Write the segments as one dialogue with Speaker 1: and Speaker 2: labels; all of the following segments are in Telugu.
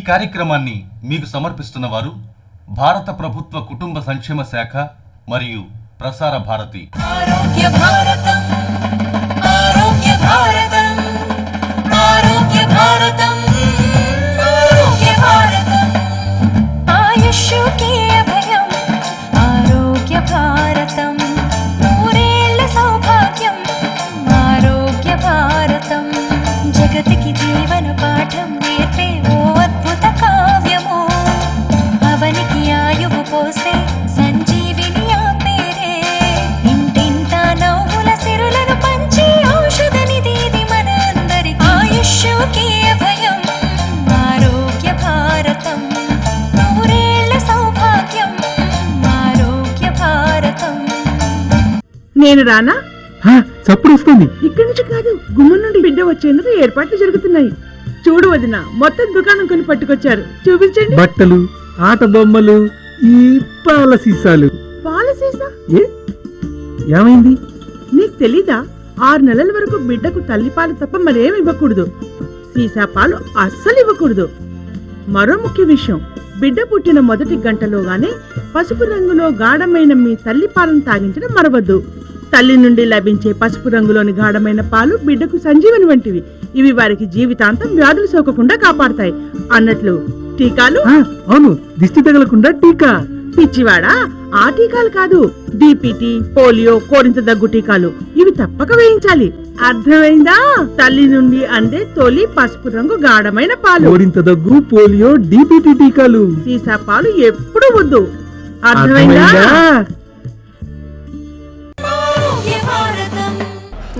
Speaker 1: కార్యక్రమాన్ని మీకు సమర్పిస్తున్న వారు భారత ప్రభుత్వ కుటుంబ సంక్షేమ శాఖ మరియు ప్రసార భారతి.
Speaker 2: ఆరోగ్య భారతం, ఆరోగ్య భారతం, ఆరోగ్య భారతం, ఆరోగ్య భారతం. ఆయుష్కి అభయం ఆరోగ్య భారతం, నూరేళ్ల సౌభాగ్యం ఆరోగ్య భారతం. జగతికి జీవన పాఠం నేర్పే ఓ అద్భుత కావ్యము, అవనికి ఆయువు పోసే సంజీవిని ఆ పేరే. ఇంటింత నవ్వుల సిరులను పంచి ఔషధ నిధి ఇది మన అందరికి. ఆయుష్కి అభయం ఆరోగ్య భారతం, నూరేళ్ల సౌభాగ్యం ఆరోగ్య భారతం.
Speaker 3: నేను రానా?
Speaker 4: చప్పుడు వస్తుంది.
Speaker 3: ఇక్కడి నుంచి కాదు, గుమ్మం నుండి బిడ్డ వచ్చేందుకు ఏర్పాట్లు జరుగుతున్నాయి. చూడు వదిన, మొత్తం దుకాణం కొని పట్టుకొచ్చారు. చూపించండి.
Speaker 4: బట్టలు, ఆట బొమ్మలు, ఈ పాల సీసాలు.
Speaker 3: పాల సీసా?
Speaker 4: ఏమైంది?
Speaker 3: నీకు తెలీదా? 6 నెలల వరకు బిడ్డకు తల్లిపాలు తప్ప మరేం ఇవ్వకూడదు. సీసా పాలు అస్సలు ఇవ్వకూడదు. మరో ముఖ్య విషయం, బిడ్డ పుట్టిన మొదటి గంటలోగానే పసుపు రంగులో గాఢమైన మీ తల్లి పాలను తాగించడం మరవద్దు. తల్లి నుండి లభించే పసుపు రంగులోని గాఢమైన పాలు బిడ్డకు సంజీవని వంటివి. ఇవి వారికి జీవితాంతం వ్యాధులు సోకకుండా కాపాడతాయి. అన్నట్లు టీకాలు.
Speaker 4: అవును, దిష్టి తగలకుండా టీకా.
Speaker 3: పిచ్చివాడా, ఆ టీకాలు కాదు, డిపిటి, పోలియో, కోరింత దగ్గు టీకాలు. ఇవి తప్పక వేయించాలి. అర్థమైందా? తల్లి నుండి అందే తొలి పసుపు రంగు గాఢమైన పాలు.
Speaker 4: కోరింత దగ్గు, పోలియో, డిపిటి టీకాలు.
Speaker 3: సీసా పాలు ఎప్పుడు వద్దు. అర్థమైందా?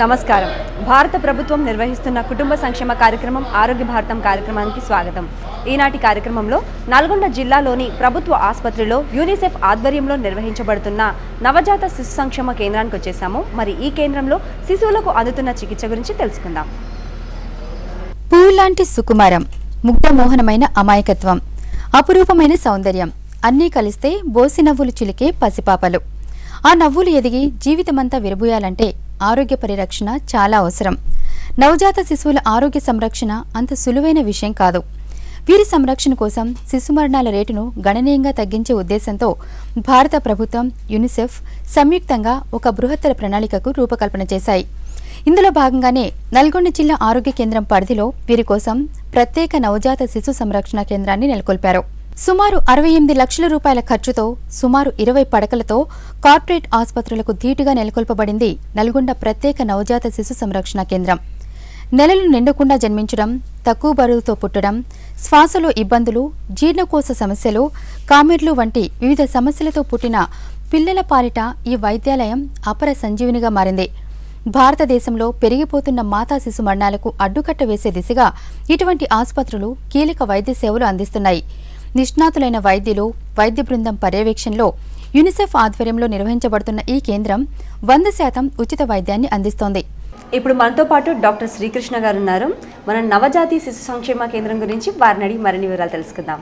Speaker 5: నమస్కారం. భారత ప్రభుత్వం నిర్వహిస్తున్న కుటుంబ సంక్షేమ కార్యక్రమం ఆరోగ్య భారతం కార్యక్రమానికి స్వాగతం. ఈనాటి కార్యక్రమంలో నల్గొండ జిల్లాలోని ప్రభుత్వ ఆసుపత్రిలో యూనిసెఫ్ ఆధ్వర్యంలో నిర్వహించబడుతున్న నవజాత శిశు సంక్షేమ కేంద్రానికి వచ్చేసాము. మరి ఈ కేంద్రంలో శిశువులకు అందుతున్న చికిత్స గురించి తెలుసుకుందాం.
Speaker 6: పూలాంటి సుకుమారం, ముగ్ధమోహనమైన అమాయకత్వం, అపురూపమైన సౌందర్యం అన్నీ కలిస్తే బోసి నవ్వులు చిలికే పసిపాపలు. ఆ నవ్వులు ఎదిగి జీవితమంతా విరబూయాలంటే ఆరోగ్య పరిరక్షణ చాలా అవసరం. నవజాత శిశువుల ఆరోగ్య సంరక్షణ అంత సులువైన విషయం కాదు. వీరి సంరక్షణ కోసం శిశు మరణాల రేటును గణనీయంగా తగ్గించే ఉద్దేశంతో భారత ప్రభుత్వం, యూనిసెఫ్ సంయుక్తంగా ఒక బృహత్తర ప్రణాళికకు రూపకల్పన చేశాయి. ఇందులో భాగంగానే నల్గొండ జిల్లా ఆరోగ్య కేంద్రం పరిధిలో వీరి కోసం ప్రత్యేక నవజాత శిశు సంరక్షణ కేంద్రాన్ని నెలకొల్పారు. సుమారు 68 లక్షల రూపాయల ఖర్చుతో సుమారు 20 పడకలతో కార్పొరేట్ ఆసుపత్రులకు ధీటుగా నెలకొల్పబడింది నల్గొండ ప్రత్యేక నవజాత శిశు సంరక్షణ కేంద్రం. నెలలు నిండకుండా జన్మించడం, తక్కువ బరువుతో పుట్టడం, శ్వాసలో ఇబ్బందులు, జీర్ణకోశ సమస్యలు, కామెర్లు వంటి వివిధ సమస్యలతో పుట్టిన పిల్లల పాలిట ఈ వైద్యాలయం అపర సంజీవినిగా మారింది. భారతదేశంలో పెరిగిపోతున్న మాతా శిశు మరణాలకు అడ్డుకట్ట వేసే దిశగా ఇటువంటి ఆసుపత్రులు కీలక వైద్య సేవలు అందిస్తున్నాయి. నిష్ణాతులైన వైద్యులు, వైద్య బృందం పర్యవేక్షణలో యూనిసెఫ్ ఆధ్వర్యంలో నిర్వహించబడుతున్న ఈ కేంద్రం 100% ఉచిత వైద్యాన్ని అందిస్తోంది.
Speaker 5: ఇప్పుడు మనతో పాటు డాక్టర్ శ్రీకృష్ణ గారు ఉన్నారు. మనం నవజాతి శిశు సంక్షేమ కేంద్రం గురించి వారిని అడిగి మరిన్ని వివరాలు తెలుసుకుందాం.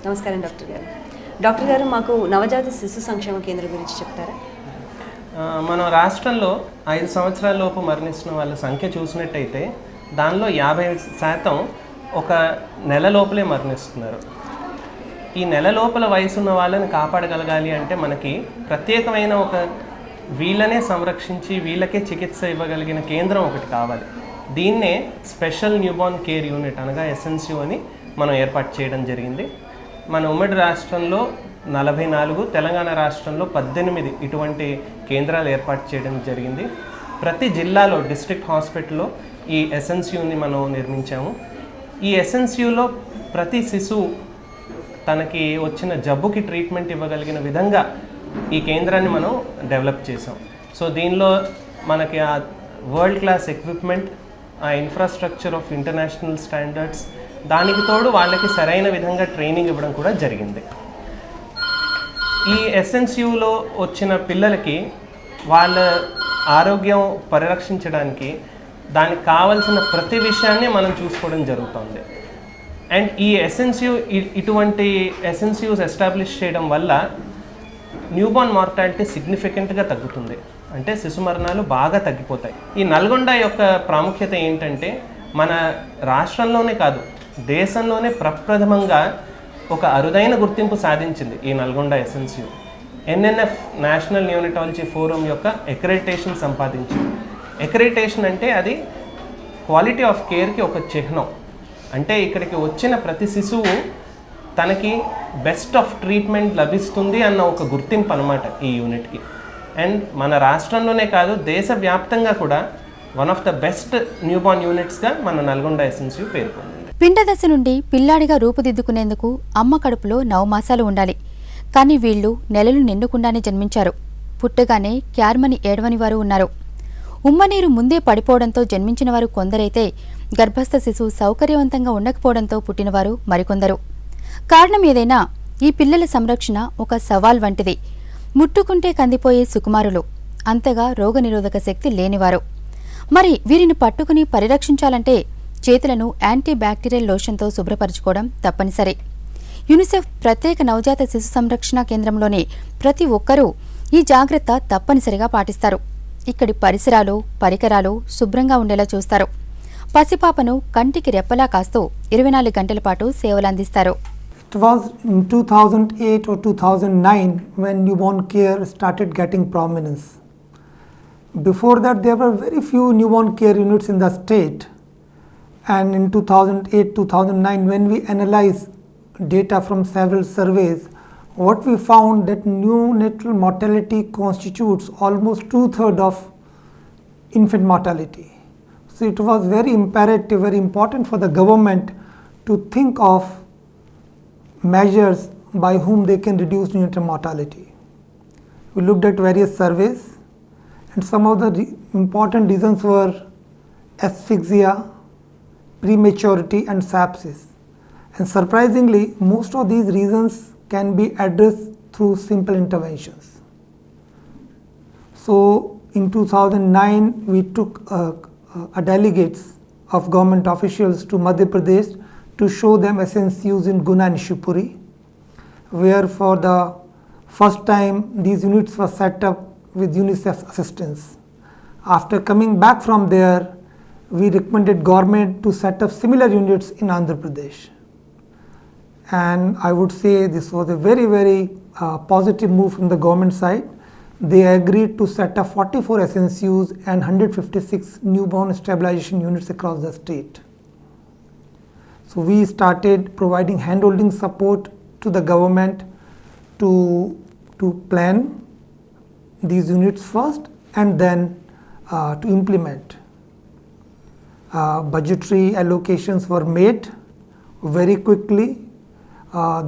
Speaker 5: నమస్కారం డాక్టర్ గారు. డాక్టర్ గారు, మాకు నవజాతి శిశు సంక్షేమ కేంద్రం గురించి చెప్తారా?
Speaker 7: మన రాష్ట్రంలో 5 సంవత్సరాల లోపు మరణిస్తున్న వాళ్ళ సంఖ్య చూసినట్టయితే దానిలో 50% ఒక నెల లోపలే మరణిస్తున్నారు. ఈ నెల లోపల వయసున్న వాళ్ళని కాపాడగలగాలి అంటే మనకి ప్రత్యేకమైన ఒక వీళ్ళనే సంరక్షించి వీళ్ళకే చికిత్స ఇవ్వగలిగిన కేంద్రం ఒకటి కావాలి. దీన్నే స్పెషల్ న్యూబార్న్ కేర్ యూనిట్ అనగా SNCU అని మనం ఏర్పాటు చేయడం జరిగింది. మన ఉమ్మడి రాష్ట్రంలో 44, తెలంగాణ రాష్ట్రంలో 18 ఇటువంటి కేంద్రాలు ఏర్పాటు చేయడం జరిగింది. ప్రతి జిల్లాలో డిస్ట్రిక్ట్ హాస్పిటల్లో ఈ SNCUని మనం నిర్మించాము. ఈ SNCUలో ప్రతి శిశువు తనకి వచ్చిన జబ్బుకి ట్రీట్మెంట్ ఇవ్వగలిగిన విధంగా ఈ కేంద్రాన్ని మనం డెవలప్ చేసాం. సో దీనిలో మనకి ఆ వరల్డ్ క్లాస్ ఎక్విప్మెంట్, ఆ ఇన్ఫ్రాస్ట్రక్చర్ ఆఫ్ ఇంటర్నేషనల్ స్టాండర్డ్స్, దానికి తోడు వాళ్ళకి సరైన విధంగా ట్రైనింగ్ ఇవ్వడం కూడా జరిగింది. ఈ SNCUలో వచ్చిన పిల్లలకి వాళ్ళ ఆరోగ్యం పరిరక్షించడానికి దానికి కావాల్సిన ప్రతి విషయాన్ని మనం చూసుకోవడం జరుగుతుంది. అండ్ ఈ ఇటువంటి SNCUs ఎస్టాబ్లిష్ చేయడం వల్ల న్యూబార్న్ మార్టాలిటీ సిగ్నిఫికెంట్గా తగ్గుతుంది. అంటే శిశు మరణాలు బాగా తగ్గిపోతాయి. ఈ నల్గొండ యొక్క ప్రాముఖ్యత ఏంటంటే మన రాష్ట్రంలోనే కాదు దేశంలోనే ప్రప్రథమంగా ఒక అరుదైన గుర్తింపు సాధించింది ఈ Nalgonda SNCU. NNF national neonatology forum యొక్క ఎక్రెడిటేషన్ సంపాదించింది. ఎక్రెడిటేషన్ అంటే అది క్వాలిటీ ఆఫ్ కేర్కి ఒక చిహ్నం. అంటే ఇక్కడికి వచ్చిన ప్రతి శిశువు తనకి బెస్ట్ ఆఫ్ ట్రీట్మెంట్ లభిస్తుంది అన్న ఒక గుర్తింపు అనమాట ఈ యూనిట్కి. అండ్ మన రాష్ట్రంలోనే కాదు, దేశవ్యాప్తంగా కూడా one of the best newborn యూనిట్స్గా మన నల్గొండ ఎస్ఎన్సియు పేర్కొంది.
Speaker 6: పిండదశ నుండి పిల్లాడిగా రూపుదిద్దుకునేందుకు అమ్మ కడుపులో 9 మాసాలు ఉండాలి. కానీ వీళ్లు నెలలు నిండుకుండానే జన్మించారు. పుట్టగానే క్యార్మని ఏడవని వారు ఉన్నారు. ఉమ్మనీరు ముందే పడిపోవడంతో జన్మించిన వారు కొందరైతే గర్భస్థ శిశువు సౌకర్యవంతంగా ఉండకపోవడంతో పుట్టినవారు మరికొందరు. కారణం ఏదైనా ఈ పిల్లల సంరక్షణ ఒక సవాల్ వంటిది. ముట్టుకుంటే కందిపోయే సుకుమారులు, అంతగా రోగనిరోధక శక్తి లేనివారు. మరి వీరిని పట్టుకుని పరిరక్షించాలంటే చేతులను యాంటీ బ్యాక్టీరియల్ లోషన్తో శుభ్రపరచుకోవడం తప్పనిసరి. యూనిసెఫ్ ప్రత్యేక నవజాత శిశు సంరక్షణ కేంద్రంలోని ప్రతి ఒక్కరూ ఈ జాగ్రత్త తప్పనిసరిగా పాటిస్తారు. ఇక్కడి పరిసరాలు, పరికరాలు శుభ్రంగా ఉండేలా చూస్తారు. పసిపాపను కంటికి రెప్పలా కాస్తూ 24 గంటల పాటు సేవలందిస్తారు.
Speaker 8: It was in 2008 or 2009 when newborn care started getting prominence. Before that, there were very few newborn care units in the state. And in 2008-2009, when we analyzed data from several surveys, what we found that neonatal mortality constitutes almost 2/3 of infant mortality. So it was very imperative, very important for the government to think of measures by whom they can reduce neonatal mortality. We looked at various surveys, and some of the important reasons were asphyxia, prematurity and sepsis. And surprisingly, most of these reasons can be addressed through simple interventions. So in 2009, we took delegates of government officials to Madhya Pradesh to show them SNCUs in Guna and Shivpuri, where for the first time these units were set up with UNICEF's assistance. After coming back from there, we recommended government to set up similar units in Andhra Pradesh. And I would say this was a very, very positive move from the government side. They agreed to set up 44 SNCUs and 156 newborn stabilization units across the state. So we started providing handholding support to the government to plan these units first and then to implement. Budgetary allocations were made very quickly.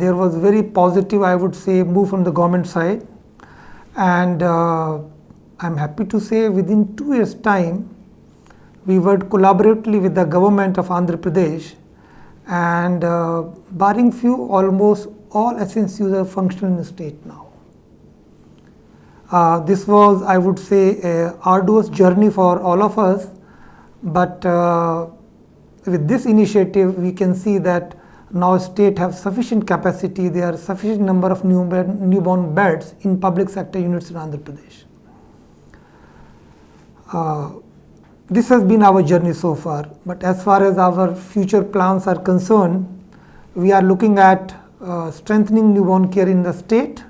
Speaker 8: There was very positive, I would say, move from the government side, and I'm happy to say within 2 years' time, we worked collaboratively with the government of Andhra Pradesh, and barring few, almost all SNCUs are functional in the state now. This was, I would say, an arduous journey for all of us, but with this initiative, we can see that now state have sufficient capacity. There are sufficient number of newborn beds in public sector units in Andhra Pradesh. This has been our journey so far, but as far as our future plans are concerned, we are looking at strengthening newborn care in the state,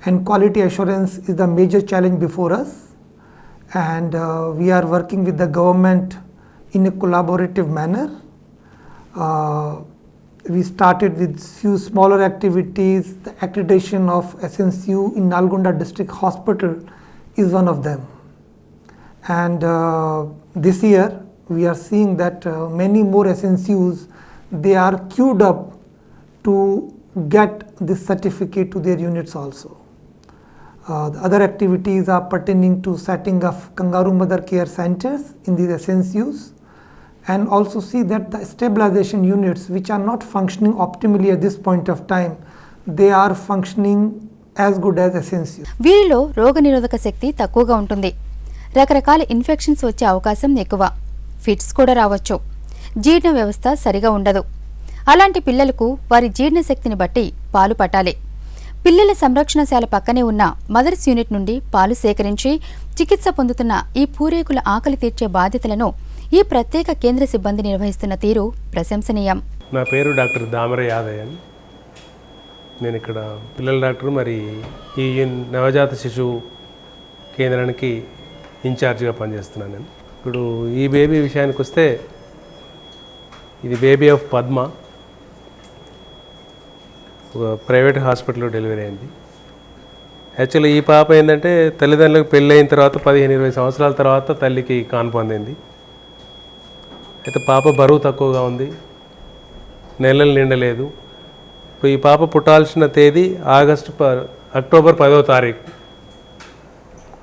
Speaker 8: and quality assurance is the major challenge before us, and we are working with the government in a collaborative manner. We started with few smaller activities. The accreditation of SNCU in Nalgonda District Hospital is one of them. And this year we are seeing that many more SNCUs, they are queued up to get this certificate to their units also. The other activities are pertaining to setting up kangaroo mother care centers in these SNCUs, and also see that the stabilization units which are not functioning optimally at this point of time, they are functioning as good as SNCUs.
Speaker 6: వీరిలో రోగనిరోధక శక్తి తక్కువగా ఉంటుంది. రకరకాల ఇన్ఫెక్షన్స్ వచ్చే అవకాశం ఎక్కువ. ఫిట్స్ కూడా రావచ్చు. జీర్ణ వ్యవస్థ సరిగా ఉండదు. అలాంటి పిల్లలకు వారి జీర్ణశక్తిని బట్టి పాలు పట్టాలి. పిల్లల సంరక్షణశాల పక్కనే ఉన్న మదర్స్ యూనిట్ నుండి పాలు సేకరించి చికిత్స పొందుతున్న ఈ పూరేకుల ఆకలి తీర్చే బాధ్యతలను ఈ ప్రత్యేక కేంద్ర సిబ్బంది నిర్వహిస్తున్న తీరు ప్రశంసనీయం.
Speaker 9: నా పేరు డాక్టర్ దామర యాదయ్య అని. నేను ఇక్కడ పిల్లల డాక్టర్, మరి ఈ నవజాత శిశువు కేంద్రానికి ఇన్ఛార్జిగా పనిచేస్తున్నాను నేను. ఇప్పుడు ఈ బేబీ విషయానికి వస్తే, ఇది బేబీ ఆఫ్ పద్మ, ఒక ప్రైవేట్ హాస్పిటల్లో డెలివరీ అయింది. యాక్చువల్లీ ఈ పాప ఏంటంటే తల్లిదండ్రులకు పెళ్ళి అయిన తర్వాత 15-20 సంవత్సరాల తర్వాత తల్లికి కాన్పు అందింది. అయితే పాప బరువు తక్కువగా ఉంది, నెలలు నిండలేదు. ఇప్పుడు ఈ పాప పుట్టాల్సిన తేదీ అక్టోబర్ 10వ తారీఖు,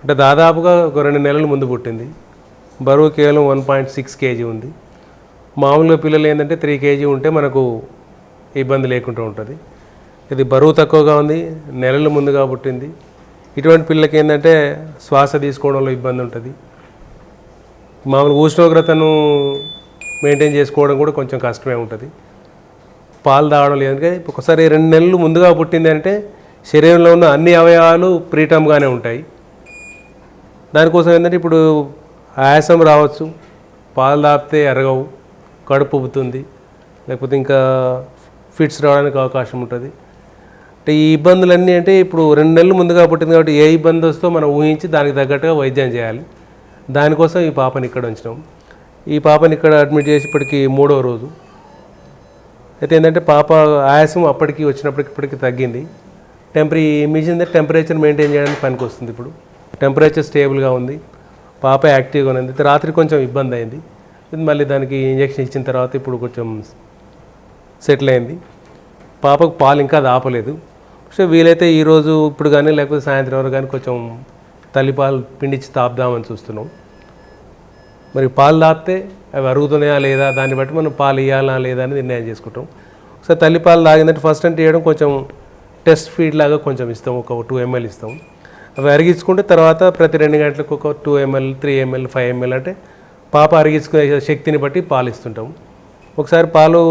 Speaker 9: అంటే దాదాపుగా ఒక 2 నెలల ముందు పుట్టింది. బరువు కేవలం 1.6 kg ఉంది. మామూలుగా పిల్లలు ఏంటంటే 3 kg ఉంటే మనకు ఇబ్బంది లేకుండా ఉంటుంది. ఇది బరువు తక్కువగా ఉంది, నెలలు ముందుగా పుట్టింది. ఇటువంటి పిల్లలకి ఏంటంటే శ్వాస తీసుకోవడంలో ఇబ్బంది ఉంటుంది. మామూలు ఉష్ణోగ్రతను మెయింటైన్ చేసుకోవడం కూడా కొంచెం కష్టమే ఉంటుంది. పాలు తాగడం లేదంటే ఒకసారి 2 నెలలు ముందుగా పుట్టింది అంటే శరీరంలో ఉన్న అన్ని అవయవాలు ప్రీటమ్గానే ఉంటాయి. దానికోసం ఏంటంటే ఇప్పుడు ఆయాసం రావచ్చు, పాలు తాపితే ఎరగవు, కడుపు ఉబ్బుతుంది, లేకపోతే ఇంకా ఫిట్స్ రావడానికి అవకాశం ఉంటుంది. అంటే ఈ ఇబ్బందులన్నీ అంటే ఇప్పుడు 2 నెలలు ముందుగా పుట్టింది కాబట్టి ఏ ఇబ్బంది వస్తుందో మనం ఊహించి దానికి తగ్గట్టుగా వైద్యం చేయాలి. దానికోసం ఈ పాపని ఇక్కడ ఉంచినాం. ఈ పాపని ఇక్కడ అడ్మిట్ చేసి ఇప్పటికి 3వ రోజు. అయితే ఏంటంటే పాప ఆయాసం అప్పటికి వచ్చినప్పటికి ఇప్పటికి తగ్గింది. మిషన్ టెంపరేచర్ మెయింటైన్ చేయడానికి పనికి వస్తుంది. ఇప్పుడు టెంపరేచర్ స్టేబుల్గా ఉంది, పాప యాక్టివ్గా ఉంది. రాత్రి కొంచెం ఇబ్బంది అయింది, మళ్ళీ దానికి ఇంజెక్షన్ ఇచ్చిన తర్వాత ఇప్పుడు కొంచెం సెటిల్ అయింది. పాపకు పాలు ఇంకా ఆపలేదు. సో వీలైతే ఈరోజు ఇప్పుడు కానీ లేకపోతే సాయంత్రం వరకు కానీ కొంచెం తల్లిపాలు పిండిచ్చి తాపుదామని చూస్తున్నాం. మరి పాలు తాపితే అవి అరుగుతున్నాయా లేదా దాన్ని బట్టి మనం పాలు ఇవ్వాలా లేదా అని నిర్ణయం చేసుకుంటాం. ఒకసారి తల్లిపాలు తాగిందంటే ఫస్ట్ అంటే చేయడం కొంచెం టెస్ట్ ఫీడ్ లాగా కొంచెం ఇస్తాం, ఒక 2 ml ఇస్తాం. అవి అరిగించుకుంటే తర్వాత ప్రతి 2 గంటలకు ఒక 2 ml, 3 ml, 5 ml అంటే పాప అరిగించుకునే శక్తిని బట్టి పాలు ఇస్తుంటాం. ఒకసారి పాలు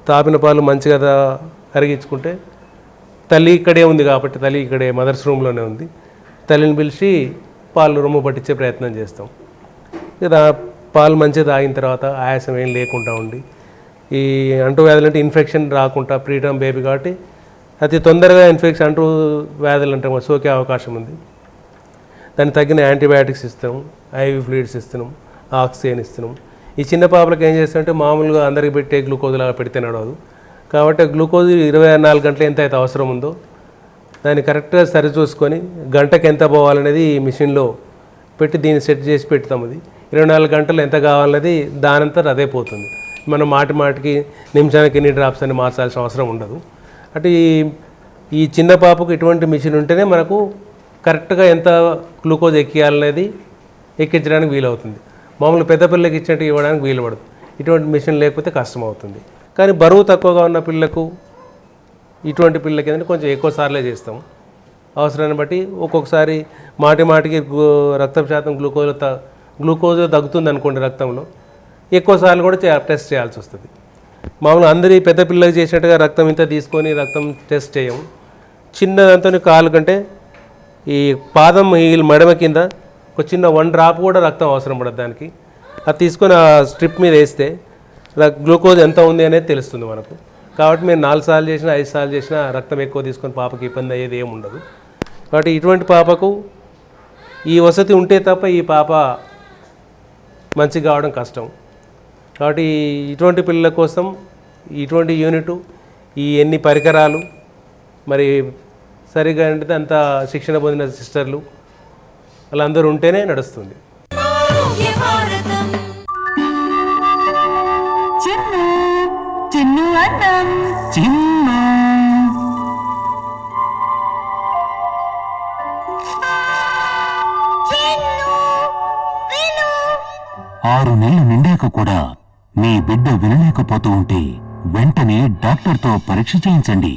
Speaker 9: తాపిన పాలు మంచిగా అరిగించుకుంటే తల్లి ఇక్కడే ఉంది కాబట్టి, తల్లి ఇక్కడే మదర్స్ రూమ్లోనే ఉంది, తల్లిని పిలిచి పాలు రొమ్ము పట్టించే ప్రయత్నం చేస్తాం. ఇక పాలు మంచిగా తాగిన తర్వాత ఆయాసం ఏం లేకుండా ఉండి, ఈ అంటువ్యాధులు అంటే ఇన్ఫెక్షన్ రాకుండా ప్రీటర్మ్ బేబీ కాబట్టి అతి తొందరగా ఇన్ఫెక్షన్ అంటువ్యాధులు అంటే సోకే అవకాశం ఉంది. దానికి తగిన యాంటీబయాటిక్స్ ఇస్తాం, ఐవి ఫ్లూయిడ్స్ ఇస్తున్నాం, ఆక్సిజన్ ఇస్తున్నాం. ఈ చిన్న పాపలకు ఏం చేస్తామంటే మామూలుగా అందరికి పెట్టే గ్లూకోజ్ లాగా పెడితే నడవదు కాబట్టి గ్లూకోజ్ 24 గంటలు ఎంత అయితే అవసరం ఉందో దాన్ని కరెక్ట్గా సరి చూసుకొని గంటకి ఎంత పోవాలనేది ఈ మిషన్లో పెట్టి దీన్ని సెట్ చేసి పెడతాం. అది 24 గంటలు ఎంత కావాలనేది దానంతా అదే పోతుంది. మనం మాటికి నిమిషానికి ఎన్ని డ్రాప్స్ అని మార్చాల్సిన అవసరం ఉండదు. అంటే ఈ చిన్న పాపకు ఇటువంటి మిషన్ ఉంటేనే మనకు కరెక్ట్గా ఎంత గ్లూకోజ్ ఎక్కియాలనేది ఎక్కించడానికి వీలవుతుంది. మామూలు పెద్ద పిల్లలకి ఇచ్చినట్టు ఇవ్వడానికి వీలు పడదు. ఇటువంటి మిషన్ లేకపోతే కష్టం అవుతుంది. కానీ బరువు తక్కువగా ఉన్న పిల్లకు, ఇటువంటి పిల్లలకి ఏంటంటే కొంచెం ఎక్కువ సార్లే చేస్తాం. అవసరాన్ని బట్టి ఒక్కొక్కసారి మాటికి రక్తం శాతం గ్లూకోజ్ తగ్గుతుంది అనుకోండి రక్తంలో, ఎక్కువ సార్లు కూడా టెస్ట్ చేయాల్సి వస్తుంది. మామూలుగా అందరి పెద్ద పిల్లలకి చేసినట్టుగా రక్తం ఇంత తీసుకొని రక్తం టెస్ట్ చేయము. చిన్నదంతా కాలు కంటే ఈ పాదం మడమ కింద ఒక చిన్న 1 డ్రాప్ కూడా రక్తం అవసరం పడదు దానికి. అది తీసుకొని ఆ స్ట్రిప్ మీద వేస్తే గ్లూకోజ్ ఎంత ఉంది అనేది తెలుస్తుంది మనకు. కాబట్టి మీరు 4 సార్లు చేసినా 5 సార్లు చేసినా రక్తం ఎక్కువ తీసుకొని పాపకి ఇబ్బంది అయ్యేది ఏమి ఉండదు. కాబట్టి ఇటువంటి పాపకు ఈ వసతి ఉంటే తప్ప ఈ పాప మంచిగా కావడం కష్టం. కాబట్టి ఇటువంటి పిల్లల కోసం ఇటువంటి యూనిట్, ఈ ఎన్ని పరికరాలు, మరి సరిగా అంటే అంత శిక్షణ పొందిన సిస్టర్లు వాళ్ళందరూ ఉంటేనే నడుస్తుంది.
Speaker 2: ఆరోగ్య భారతం
Speaker 10: చిన్ను అన్నం చిన్ను 6 నెలలు నిండాక కూడా మీ బిడ్డ వినలేకపోతూ ఉంటే వెంటనే డాక్టర్తో పరీక్ష చేయించండి.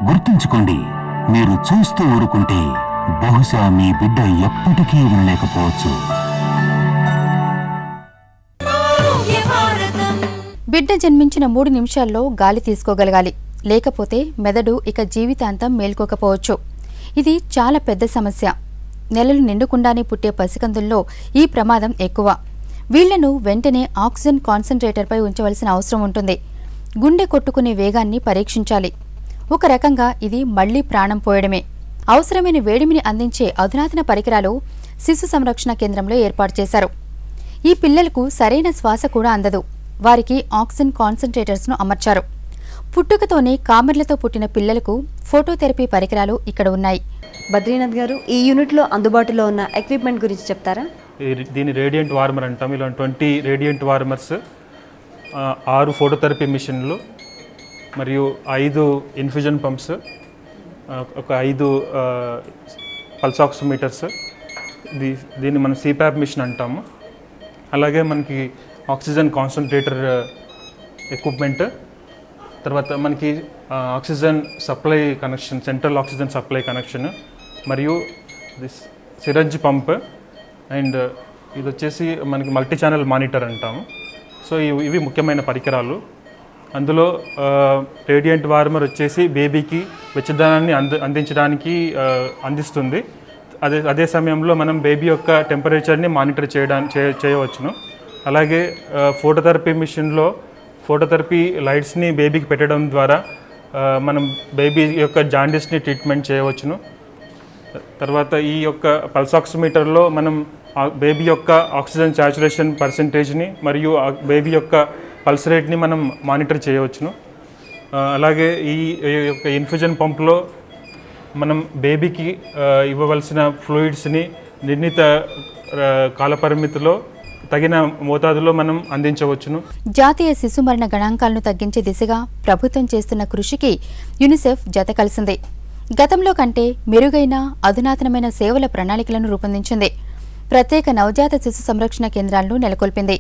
Speaker 10: గుర్తుంచుకోండి, మీరు చూస్తూ ఊరుకుంటే బహుశా మీ బిడ్డ ఎప్పటికీ వినలేకపోవచ్చు.
Speaker 6: బిడ్డ జన్మించిన 3 నిమిషాల్లో గాలి తీసుకోగలగాలి, లేకపోతే మెదడు ఇక జీవితాంతం మేల్కోకపోవచ్చు. ఇది చాలా పెద్ద సమస్య. నెలలు నిండుకుండానే పుట్టే పసికందుల్లో ఈ ప్రమాదం ఎక్కువ. వీళ్లను వెంటనే ఆక్సిజన్ కాన్సంట్రేటర్పై ఉంచవలసిన అవసరం ఉంటుంది. గుండె కొట్టుకునే వేగాన్ని పరీక్షించాలి. ఒక రకంగా ఇది మళ్లీ ప్రాణం పోయడమే. అవసరమైన వేడిమిని అందించే అధునాతన పరికరాలు శిశు సంరక్షణ కేంద్రంలో ఏర్పాటు చేశారు. ఈ పిల్లలకు సరైన శ్వాస కూడా అందదు. వారికి ఆక్సిజన్ కాన్సంట్రేటర్స్ను అమర్చారు. పుట్టుకతోనే కామెర్లతో పుట్టిన పిల్లలకు ఫోటోథెరపీ పరికరాలు ఇక్కడ ఉన్నాయి.
Speaker 5: బద్రీనాథ్ గారు, ఈ యూనిట్లో అందుబాటులో ఉన్న ఎక్విప్మెంట్ గురించి చెప్తారా?
Speaker 11: దీని రేడియంట్ వార్మర్ అంటాం. ఇలా 20 రేడియంట్ వార్మర్స్, 6 ఫోటోథెరపీ మిషన్లు మరియు 5 ఇన్ఫ్యూజన్ పంప్స్, ఒక 5 పల్స్ ఆక్సిమీటర్స్, దీన్ని మనం సిపాప్ మిషన్ అంటాము. అలాగే మనకి ఆక్సిజన్ కాన్సన్ట్రేటర్ ఎక్విప్మెంట్, తర్వాత మనకి oxygen supply connection, central oxygen supply connection, మరియు సిరంజ్ పంప్, అండ్ ఇది వచ్చేసి మనకి మల్టీ ఛానల్ మానిటర్ అంటాము. సో ఇవి ముఖ్యమైన పరికరాలు. అందులో రేడియంట్ వార్మర్ వచ్చేసి బేబీకి వెచ్చదనాన్ని అందించడానికి అందిస్తుంది. అదే సమయంలో మనం బేబీ యొక్క టెంపరేచర్ని మానిటర్ చేయవచ్చును. అలాగే ఫోటోథెరపీ మిషన్లో ఫోటోథెరపీ లైట్స్ని బేబీకి పెట్టడం ద్వారా మనం బేబీ యొక్క జాండీస్ని ట్రీట్మెంట్ చేయవచ్చును. తర్వాత ఈ యొక్క పల్స్ ఆక్సిమీటర్లో మనం బేబీ యొక్క ఆక్సిజన్ సాచురేషన్ పర్సెంటేజ్ని మరియు బేబీ యొక్క పల్స్ రేట్ని మనం మానిటర్ చేయవచ్చును. అలాగే ఈ యొక్క ఇన్ఫ్యూజన్ పంప్లో మనం బేబీకి ఇవ్వవలసిన ఫ్లూయిడ్స్ని నిర్ణీత కాలపరిమితిలో తగిన మోతాదులో మనం అందించవచ్చును.
Speaker 6: జాతీయ శిశు మరణ గణాంకాలను తగ్గించే దిశగా ప్రభుత్వం చేస్తున్న కృషికి యూనిసెఫ్ జత కలిసింది. గతంలో కంటే మెరుగైన అధునాతనమైన సేవల ప్రణాళికలను రూపొందించింది. ప్రత్యేక నవజాత శిశు సంరక్షణ కేంద్రాలను నెలకొల్పింది.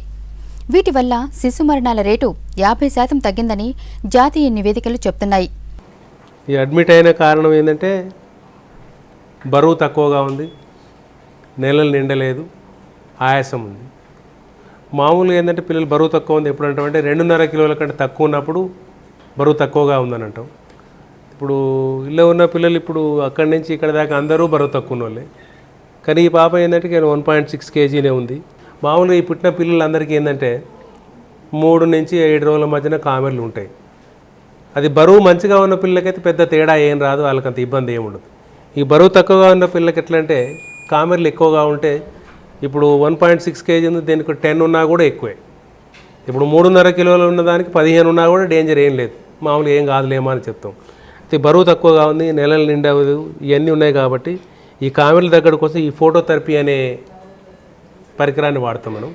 Speaker 6: వీటి వల్ల శిశు మరణాల రేటు 50% తగ్గిందని జాతీయ నివేదికలు చెప్తున్నాయి.
Speaker 9: ఈ అడ్మిట్ అయిన కారణం ఏంటంటే బరువు తక్కువగా ఉంది, నెలలు నిండలేదు, ఆయాసం ఉంది. మామూలుగా ఏంటంటే పిల్లలు బరువు తక్కువ ఉంది ఎప్పుడు అంటామంటే 2.5 కిలోల కంటే తక్కువ ఉన్నప్పుడు బరువు తక్కువగా ఉందని అంటాం. ఇప్పుడు ఇల్లు ఉన్న పిల్లలు ఇప్పుడు అక్కడి నుంచి ఇక్కడ దాకా అందరూ బరువు తక్కువ ఉన్న వాళ్ళే. కానీ ఈ పాప ఏంటంటే 1.6 kgనే ఉంది. మామూలుగా ఈ పుట్టిన పిల్లలందరికీ ఏంటంటే 3 నుంచి 7 రోజుల మధ్యన కామెర్లు ఉంటాయి. అది బరువు మంచిగా ఉన్న పిల్లలకైతే పెద్ద తేడా ఏం రాదు, వాళ్ళకంత ఇబ్బంది ఏమి ఉండదు. ఈ బరువు తక్కువగా ఉన్న పిల్లలకి ఎట్లా అంటే కామెర్లు ఎక్కువగా ఉంటే ఇప్పుడు 1.6 kg ఉంది, దీనికి 10 ఉన్నా కూడా ఎక్కువే. ఇప్పుడు 3.5 కిలోలు ఉన్నదానికి 15 ఉన్నా కూడా డేంజర్ ఏం లేదు, మామూలుగా ఏం కాదులేమో అని చెప్తాం. అయితే బరువు తక్కువగా ఉంది, నెలలు నిండవదు, ఇవన్నీ ఉన్నాయి కాబట్టి ఈ కామెర్ల దగ్గర కోసం ఈ ఫోటోథెరపీ అనే పరికరాన్ని వాడతాం మనం.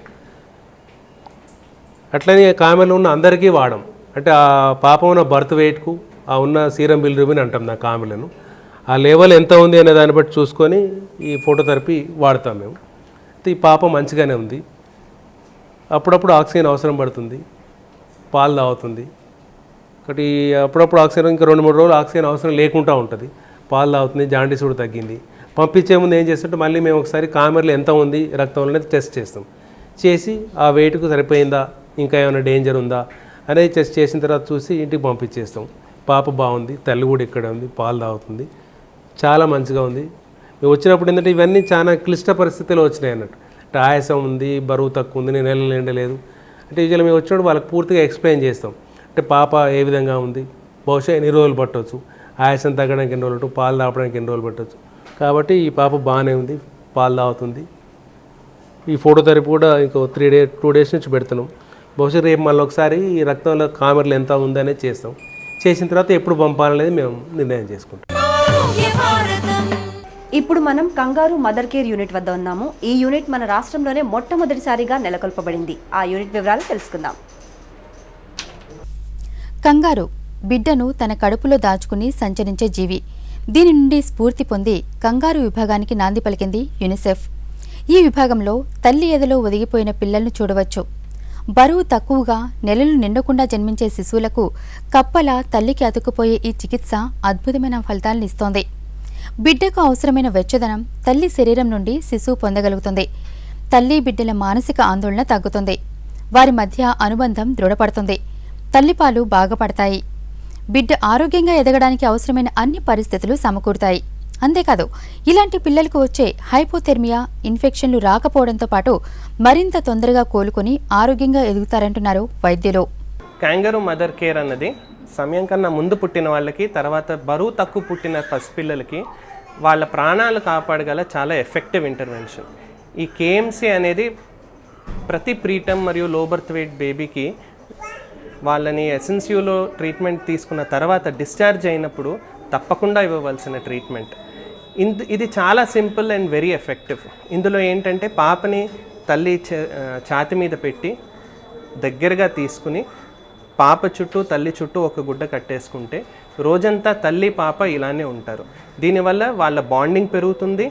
Speaker 9: అట్లనే కామెర్లు ఉన్న అందరికీ వాడడం అంటే ఆ పాప ఉన్న బర్త్ వెయిట్కు ఆ ఉన్న సీరం బిలిరూబిన్ అంటాం నా కామెర్లను, ఆ లెవెల్ ఎంత ఉంది అనే దాన్ని బట్టి చూసుకొని ఈ ఫోటోథెరపీ వాడతాం మేము. అయితే ఈ పాప మంచిగానే ఉంది. అప్పుడప్పుడు ఆక్సిజన్ అవసరం పడుతుంది, పాలు తాగుతుంది. ఒకటి అప్పుడప్పుడు ఆక్సిజన్ ఇంకా 2-3 రోజులు ఆక్సిజన్ అవసరం లేకుండా ఉంటుంది, పాలు తాగుతుంది, జాండీస్ కూడా తగ్గింది. పంపించే ముందు ఏం చేస్తుంటే మళ్ళీ మేము ఒకసారి కామెర్లు ఎంత ఉంది రక్తంలో అనేది టెస్ట్ చేస్తాం. చేసి ఆ వెయిట్కు సరిపోయిందా, ఇంకా ఏమైనా డేంజర్ ఉందా అనేది టెస్ట్ చేసిన తర్వాత చూసి ఇంటికి పంపించేస్తాం. పాప బాగుంది, తల్లి కూడా ఇక్కడ ఉంది, పాలు తాగుతుంది, చాలా మంచిగా ఉంది. మేము వచ్చినప్పుడు ఏంటంటే ఇవన్నీ చాలా క్లిష్ట పరిస్థితుల్లో వచ్చినాయి అన్నట్టు. అంటే ఆయాసం ఉంది, బరువు తక్కువ ఉంది, నెలలు నిండలేదు అంటే యూజువల్గా మేము వచ్చినప్పుడు వాళ్ళకి పూర్తిగా ఎక్స్ప్లెయిన్ చేస్తాం. అంటే పాప ఏ విధంగా ఉంది, బహుశా ఎన్ని రోజులు పట్టవచ్చు, ఆయాసం తగ్గడానికి ఎన్ని రోజులు, పాలు తాగడానికి ఎన్ని రోజులు పట్టవచ్చు. కాబట్టి ఈ పాప బాగానే ఉంది, పాలు తాగుతుంది. ఈ ఫోటోథెరపీ కూడా ఇంకో 2 డేస్ నుంచి పెడుతున్నాం. బహుశా రేపు మళ్ళీ ఒకసారి ఈ రక్తంలో కామెర్లు ఎంత ఉందనేది చేస్తాం. చేసిన తర్వాత ఎప్పుడు పంపాలనేది మేము నిర్ణయం చేసుకుంటాం.
Speaker 5: ఇప్పుడు మనం కంగారు మదర్ కేర్ యూనిట్ వద్ద ఉన్నాము. ఈ యూనిట్ మన రాష్ట్రంలోనే మొట్టమొదటిసారిగా నెలకొల్పబడింది. ఆ యూనిట్ వివరాలు తెలుసుకుందాం.
Speaker 6: కంగారు బిడ్డను తన కడుపులో దాచుకుని సంచరించే జీవి. దీని నుండి స్ఫూర్తి పొంది కంగారు విభాగానికి నాంది పలికింది యూనిసెఫ్. ఈ విభాగంలో తల్లి ఎదలో ఒదిగిపోయిన పిల్లలను చూడవచ్చు. బరువు తక్కువగా నెలలు నిండకుండా జన్మించే శిశువులకు కప్పలా తల్లికి అతుక్కుపోయే ఈ చికిత్స అద్భుతమైన ఫలితాలను ఇస్తోంది. బిడ్డకు అవసరమైన వెచ్చదనం తల్లి శరీరం నుండి శిశువు పొందగలుగుతుంది. తల్లి బిడ్డల మానసిక ఆందోళన తగ్గుతుంది. వారి మధ్య అనుబంధం దృఢపడుతుంది. తల్లిపాలు బాగుపడతాయి. బిడ్డ ఆరోగ్యంగా ఎదగడానికి అవసరమైన అన్ని పరిస్థితులు సమకూరుతాయి. అంతేకాదు ఇలాంటి పిల్లలకు వచ్చే హైపోథెర్మియా, ఇన్ఫెక్షన్లు రాకపోవడంతో పాటు మరింత తొందరగా కోలుకొని ఆరోగ్యంగా ఎదుగుతారంటున్నారు వైద్యులు.
Speaker 7: క్యాంగరూ మదర్ కేర్ అన్నది సమయం కన్నా ముందు పుట్టిన వాళ్ళకి, తర్వాత బరువు తక్కువ పుట్టిన పసిపిల్లలకి వాళ్ళ ప్రాణాలు కాపాడగల చాలా ఎఫెక్టివ్ ఇంటర్వెన్షన్. ఈ కేఎంసీ అనేది ప్రతి ప్రీటర్మ్ మరియు లో బర్త్ వెయిట్ బేబీకి వాళ్ళని ఎస్ఎన్సియూలో ట్రీట్మెంట్ తీసుకున్న తర్వాత డిశ్చార్జ్ అయినప్పుడు తప్పకుండా ఇవ్వవలసిన ట్రీట్మెంట్. ఇది చాలా సింపుల్ అండ్ వెరీ ఎఫెక్టివ్. ఇందులో ఏంటంటే పాపని తల్లి ఛాతి మీద పెట్టి దగ్గరగా తీసుకుని పాప చుట్టూ తల్లి చుట్టూ ఒక గుడ్డ కట్టేసుకుంటే రోజంతా తల్లి పాప ఇలానే ఉంటారు. దీనివల్ల వాళ్ళ బాండింగ్ పెరుగుతుంది,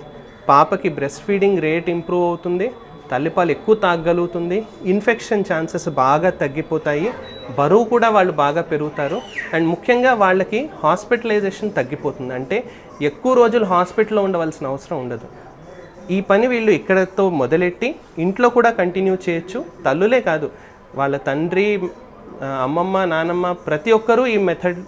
Speaker 7: పాపకి బ్రెస్ట్ ఫీడింగ్ రేట్ ఇంప్రూవ్ అవుతుంది, తల్లిపాలు ఎక్కువ తాగగలుగుతుంది, ఇన్ఫెక్షన్ ఛాన్సెస్ బాగా తగ్గిపోతాయి, బరువు కూడా వాళ్ళు బాగా పెరుగుతారు, అండ్ ముఖ్యంగా వాళ్ళకి హాస్పిటలైజేషన్ తగ్గిపోతుంది. అంటే ఎక్కువ రోజులు హాస్పిటల్లో ఉండవలసిన అవసరం ఉండదు. ఈ పని వీళ్ళు ఇక్కడతో మొదలెట్టి ఇంట్లో కూడా కంటిన్యూ చేయొచ్చు. తల్లులే కాదు, వాళ్ళ తండ్రి, అమ్మమ్మ, నానమ్మ ప్రతి ఒక్కరూ ఈ మెథడ్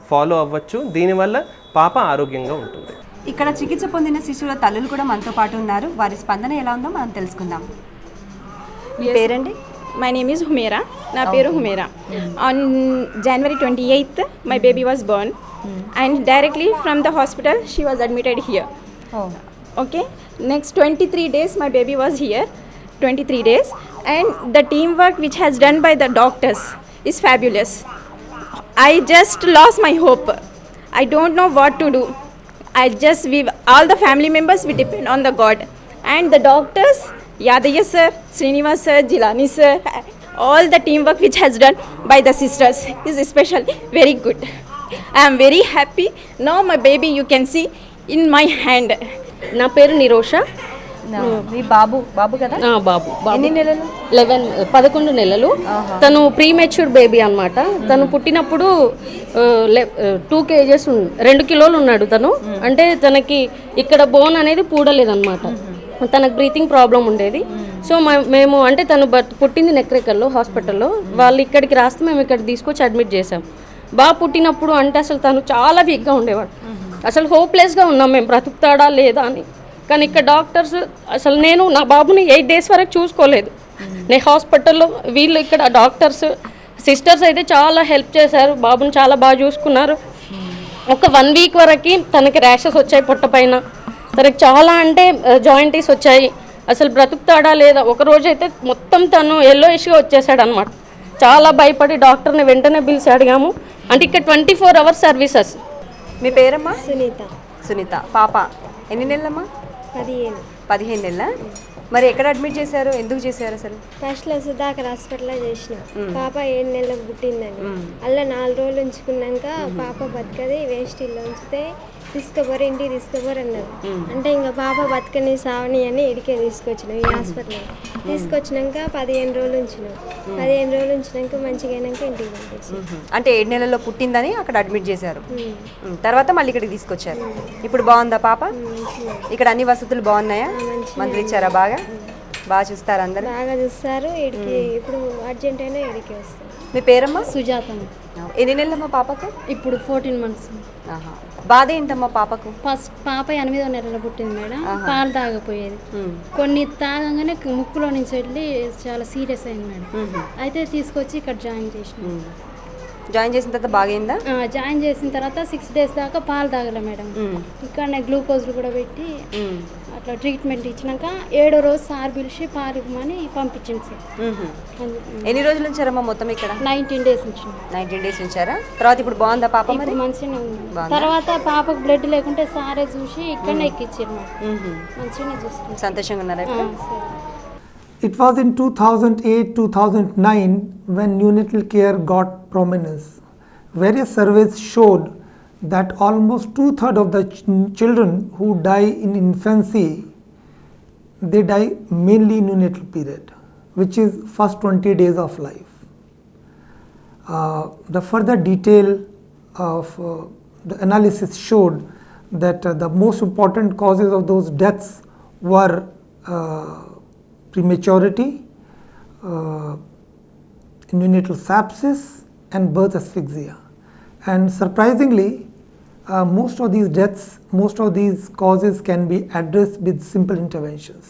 Speaker 7: ఫాలో అవ్వచ్చు. దీనివల్ల పాప ఆరోగ్యంగా ఉంటుంది.
Speaker 5: ఇక్కడ చికిత్స పొందిన శిశువుల తల్లులు కూడా మనతో పాటు ఉన్నారు. వారి స్పందన ఎలా ఉందో మనం తెలుసుకుందాం. మీ పేరండి?
Speaker 12: My name is Humaira. నా పేరు Humaira. On January 28th, my baby was born, and directly from the hospital, she was admitted here. Okay. Next 23 days, my baby was here. 23 days, and the teamwork which has done by the doctors is fabulous. I just lost my hope. I don't know what to do. We all the family members, we depend on the God and the doctors. Yadaya sir, Srinivas sir, Jilani sir, all the teamwork which has done by the sisters is especially very good. I am very happy. Now my baby you can see in my hand.
Speaker 13: నా పేరు నిరోష.
Speaker 5: మీ బాబు కదా?
Speaker 13: బాబు
Speaker 5: ఎన్ని నెలలు?
Speaker 13: 11 నెలలు. తను ప్రీమెచ్యూర్ బేబీ అన్నమాట. తను పుట్టినప్పుడు 2 kgs 2 కిలోలు ఉన్నాడు తను. అంటే తనకి ఇక్కడ బోన్ అనేది పూడలేదన్నమాట. తనకు బ్రీతింగ్ ప్రాబ్లం ఉండేది. సో మేము అంటే తను పుట్టింది నెక్రేకల్లో హాస్పిటల్లో. వాళ్ళు ఇక్కడికి రాస్తే మేము ఇక్కడ తీసుకొచ్చి అడ్మిట్ చేసాం. బాగా పుట్టినప్పుడు అంటే అసలు తను చాలా వీక్గా ఉండేవాడు. అసలు హోప్లెస్గా ఉన్నాం మేము, బ్రతుకుతాడా లేదా అని. కానీ ఇక్కడ డాక్టర్స్ అసలు నేను నా బాబుని 8 days వరకు చూసుకోలేదు. నేను హాస్పిటల్లో, వీళ్ళు ఇక్కడ డాక్టర్స్ సిస్టర్స్ అయితే చాలా హెల్ప్ చేశారు. బాబుని చాలా బాగా చూసుకున్నారు. ఒక 1 week వరకు తనకి ర్యాషెస్ వచ్చాయి పొట్ట పైన. తనకి చాలా అంటే జాయింటీస్ వచ్చాయి. అసలు బ్రతుకుతాడా లేదా. ఒకరోజు అయితే మొత్తం తను ఎల్లోయిష్గా వచ్చేసాడు అనమాట. చాలా భయపడి డాక్టర్ని వెంటనే పిలిచి అడిగాము. అంటే ఇక్కడ 24 hours సర్వీసెస్.
Speaker 5: మీ పేరమ్మా?
Speaker 12: సునీత.
Speaker 5: పాప ఎన్ని నెలలమ్మా?
Speaker 12: 15
Speaker 5: నెలల. మరి ఎక్కడ అడ్మిట్ చేశారు, ఎందుకు చేశారు అసలు?
Speaker 12: ఫస్ట్లో సుధాకర్ హాస్పిటల్లో చేసిన. పాప 7 నెలలకు పుట్టిందని అలా 4 రోజులు ఉంచుకున్నాక పాప బతకది, వేస్ట్ ఇల్లు ఉంచితే తీసుకుపోరు, ఇంటికి తీసుకుపోరు అన్నారు. అంటే ఇంకా పాప బతకని సావని అని ఇడికే తీసుకొచ్చినాం ఈ హాస్పిటల్. తీసుకొచ్చినాక 15 రోజులు ఉంచినాం. 15 రోజులు ఉంచినాక మంచిగా అయినాక ఇంటికి పంపించాం.
Speaker 5: అంటే 7 నెలల్లో పుట్టిందని అక్కడ అడ్మిట్ చేశారు. తర్వాత మళ్ళీ ఇక్కడికి తీసుకొచ్చారు. ఇప్పుడు బాగుందా పాప? ఇక్కడ అన్ని వసతులు బాగున్నాయా? మందులు ఇచ్చారా? బాగా చూస్తారు అందరు?
Speaker 12: బాగా చూస్తారు. ఇడికి ఇప్పుడు అర్జెంట్ అయినా ఇడికి వస్తారు.
Speaker 5: మీ పేరమ్మా?
Speaker 13: సుజాత.
Speaker 5: ఎన్ని నెలలమ్మా పాపకు?
Speaker 13: ఇప్పుడు 14 months.
Speaker 5: బాధ ఏంటమ్మా పాపకు?
Speaker 13: ఫస్ట్ పాప 8వ నెలలో పుట్టింది మేడం. పాలు తాగపోయేది. కొన్ని తాగంగానే ముక్కులో నుంచి వెళ్ళి చాలా సీరియస్ అయింది మేడం. అయితే తీసుకొచ్చి ఇక్కడ జాయిన్ చేసిన.
Speaker 5: జాయిన్ చేసిన తర్వాత బాగైందా?
Speaker 13: జాయిన్ చేసిన తర్వాత 6 days దాకా పాలు తాగలే మేడం. ఇక్కడనే గ్లూకోజ్లు కూడా పెట్టి అట్లా ట్రీట్మెంట్ ఇచ్చినాక 7వ రోజు సార్ పిలిచి పాలు ఇవ్వమని పంపించింది సార్.
Speaker 5: ఎన్ని రోజులు ఉంచారమ్మా మొత్తం ఇక్కడ?
Speaker 13: 19 days ఉంచారు.
Speaker 5: 19 days ఉంచారా? తర్వాత ఇప్పుడు బాగుందా పాప? మరి
Speaker 13: మంచిగానే ఉంది. తర్వాత పాపకు బ్లడ్ లేకుంటే సారే చూసి ఇక్కడనే ఎక్కించారు. మంచిగానే చూసుకున్నారు.
Speaker 5: సంతోషంగా ఉన్నారా?
Speaker 8: It was in 2008-2009 when neonatal care got prominence. Various surveys showed that almost 2/3 of the children who die in infancy, they die mainly in neonatal period, which is first 20 days of life. The further detail of the analysis showed that the most important causes of those deaths were prematurity, neonatal sepsis, and birth asphyxia. And surprisingly, most of these deaths, most of these causes can be addressed with simple interventions.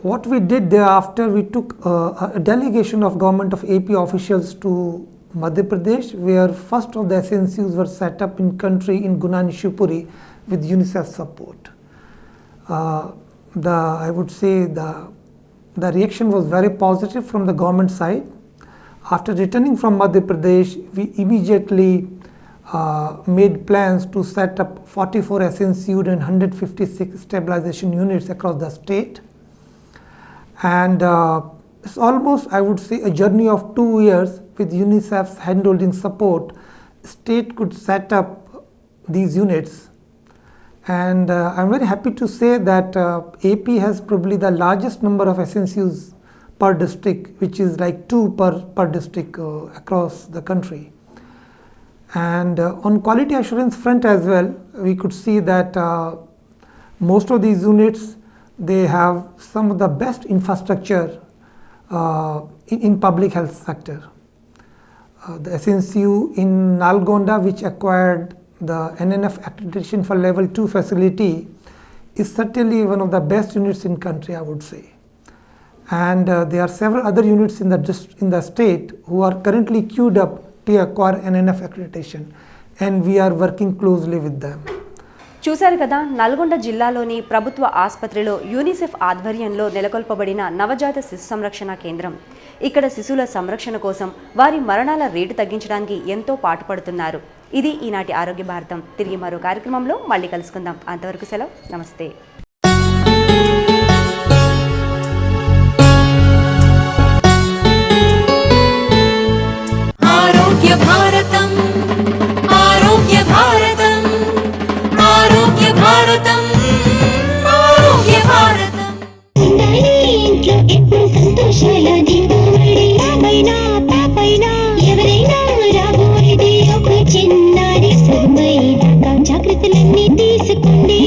Speaker 8: what we did thereafter, we took a delegation of government of AP officials to Madhya Pradesh, where first of the SNCUs were set up in country in Gunani Shivpuri with UNICEF support. I would say the reaction was very positive from the government side. After returning from Madhya Pradesh, we immediately made plans to set up 44 SNCU and 156 stabilization units across the state. And it's almost, I would say, a journey of 2 years with UNICEF's handholding support. State could set up these units. And I'm very happy to say that AP has probably the largest number of SNCUs per district, which is like 2 per district across the country. And on quality assurance front as well, we could see that most of these units, they have some of the best infrastructure in public health sector. The SNCU in Nalgonda, which acquired the NNF accreditation for level 2 facility, is certainly one of the best units in country, I would say. And there are several other units in the state who are currently queued up to acquire NNF accreditation, and we are working closely with them.
Speaker 5: చూశారు కదా, నల్గొండ జిల్లాలోని ప్రభుత్వ ఆసుపత్రిలో యూనిసెఫ్ ఆధ్వర్యంలో నెలకొల్పబడిన నవజాత శిశు సంరక్షణ కేంద్రం. ఇక్కడ శిశువుల సంరక్షణ కోసం వారి మరణాల రేటు తగ్గించడానికి ఎంతో పాటుపడుతున్నారు. ఇది ఈనాటి ఆరోగ్య భారతం. తిరిగి మరో కార్యక్రమంలో మళ్ళీ కలుసుకుందాం. అంతవరకు సెలవు. నమస్తే.
Speaker 2: ఆరోగ్య భారతం, ఆరోగ్య భారతం, ఆరోగ్య భారతం, ఆరోగ్య భారతం.
Speaker 14: ఇంట్లో ఎప్పుడు సంతోషాల దీపావళి, రామైనా పాపైనా ఎవరైనా రాబోయేది ఒక చిన్నారి శుభమైదాకా జాగ్రత్తలన్నీ తీసుకోండి.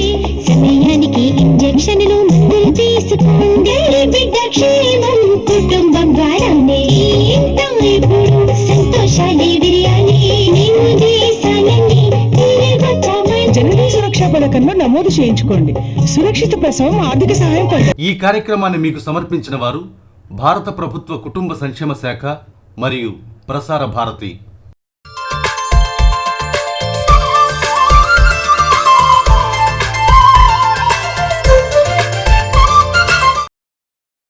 Speaker 14: సమయానికి ఇంజెక్షన్లు మందులు తీసుకోండి. బిడ్డ క్షేమం కుటుంబం ద్వారానే ఇంత ఇప్పుడు సంతోషాలే విరియాలి. నీవు దేశాలని జనన సురక్షా పథకంలో నమోదు చేయించుకోండి. సురక్షిత ప్రసవం ఆర్థిక సహాయం పొందండి.
Speaker 1: ఈ కార్యక్రమాన్ని మీకు సమర్పించిన వారు భారత ప్రభుత్వ కుటుంబ సంక్షేమ శాఖ మరియు ప్రసార భారతి.